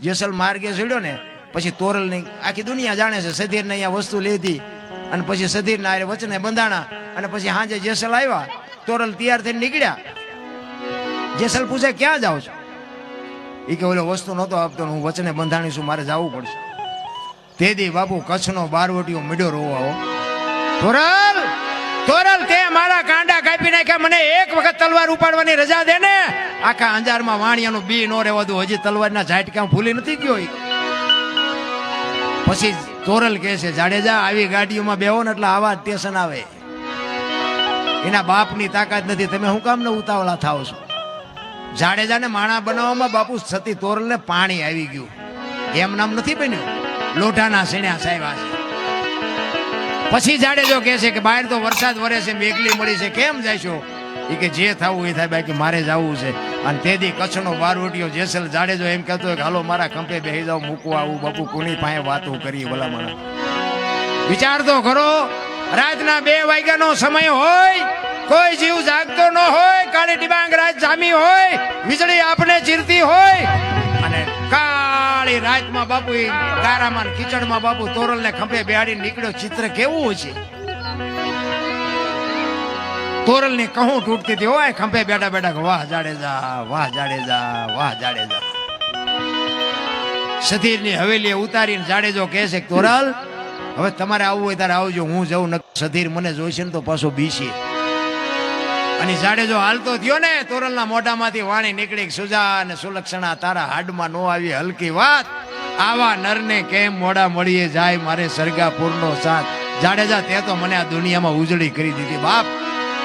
જેસલ માર્ગે ચડ્યો ને પછી તોરલ ની આખી દુનિયા જાણે છે સધીર ને અહીંયા વસ્તુ લીધી અને પછી સધીર ના વચને બંધાણા અને પછી હાજે જેસલ આવ્યા તોરલ તૈયાર થઈને નીકળ્યા જેસલ પૂછે ક્યાં જાવ છો એ કે ઓલો વસ્તુ નહોતો આપતો હું વચને બંધાણી છું મારે જવું પડશે તેદી બાપુ કચ્છનો બારવટીયો મીડો રોવા તોરલ તોરલ તે મારા કાંડા કાપી નાખ્યા મને એક વખત તલવાર ઉપાડવાની રજા દે ને આખા અંજારમાં વાણિયાનું બી નો રહેવા દઉં હજી તલવારના ઝાટકા ભૂલી નથી ગયો પછી તોરલ કહે છે જાડેજા આવી ગાડીઓમાં બેહો ને એટલે આવા સ્ટેશન આવે એના બાપની તાકાત નથી તમે શું કામ ને ઉતાવળા થાવ છો જાડેજાને માણા બનાવવામાં બાપુ સતી તોરલને પાણી આવી ગયું એમ નામ નથી બન્યું લોઢાના સીણ્યા સાહેબ પછી જાડેજો કહે છે કે બહાર તો વરસાદ વરે છે મેઘલી મળી છે કેમ જઈશો એ કે જે થવું એ થાય બાકી મારે જવું છે અને તેદી કચ્છનો બારવટીયો જેસલ જાડેજો એમ કહેતો હોય કે હાલો મારા ખંભે બેસી જાવ મૂકવા આવું બાપુ કોની પાસે વાતો કરી ભલા મારા વિચાર તો કરો રાતના 2 વાગ્યાનો સમય હોય કોઈ જીવ જાગતો ન હોય કાળી ડિબાંગ રાત જામી હોય વીજળી આપણે ચીરતી હોય અને કાળી રાતમાં બાપુ ગારામાં કીચડમાં બાપુ તોરલને ખંભે બેહાડી નીકળ્યો ચિત્ર કેવું છે તોરલ ની કહું તૂટતી હતી હોય ખંભે બેઠા બેઠા વાહ જાડેજા વાહ જાડેજા વાહ જાડેજા સધીર ની હવેલી ઉતારીને જાડેજો કહે છે તોરલ હવે તમારે આવવું હોય ત્યારે આવજો હું જઉં સધીર મને જોઈશે ને તો પાછો બીસી અને જાડેજો હાલતો થયો ને તોરલના મોઢામાંથી વાણી નીકળી સુજા અને સુલક્ષણા તારા હાડમાં નો આવી હલકી વાત આવા નરને કેમ મોડા મળીએ જાય મારે સરગાપુરનો સાથ જાડેજા તે તો મને આ દુનિયામાં ઉજળી કરી દીધી બાપ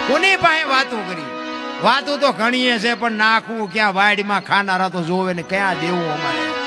કોની પાસે વાતો કરી વાતો તો ઘણીએ છે પણ નાખવું ક્યાં વાડીમાં ખાનારા તો જોવે ને ક્યાં દેવું અમારે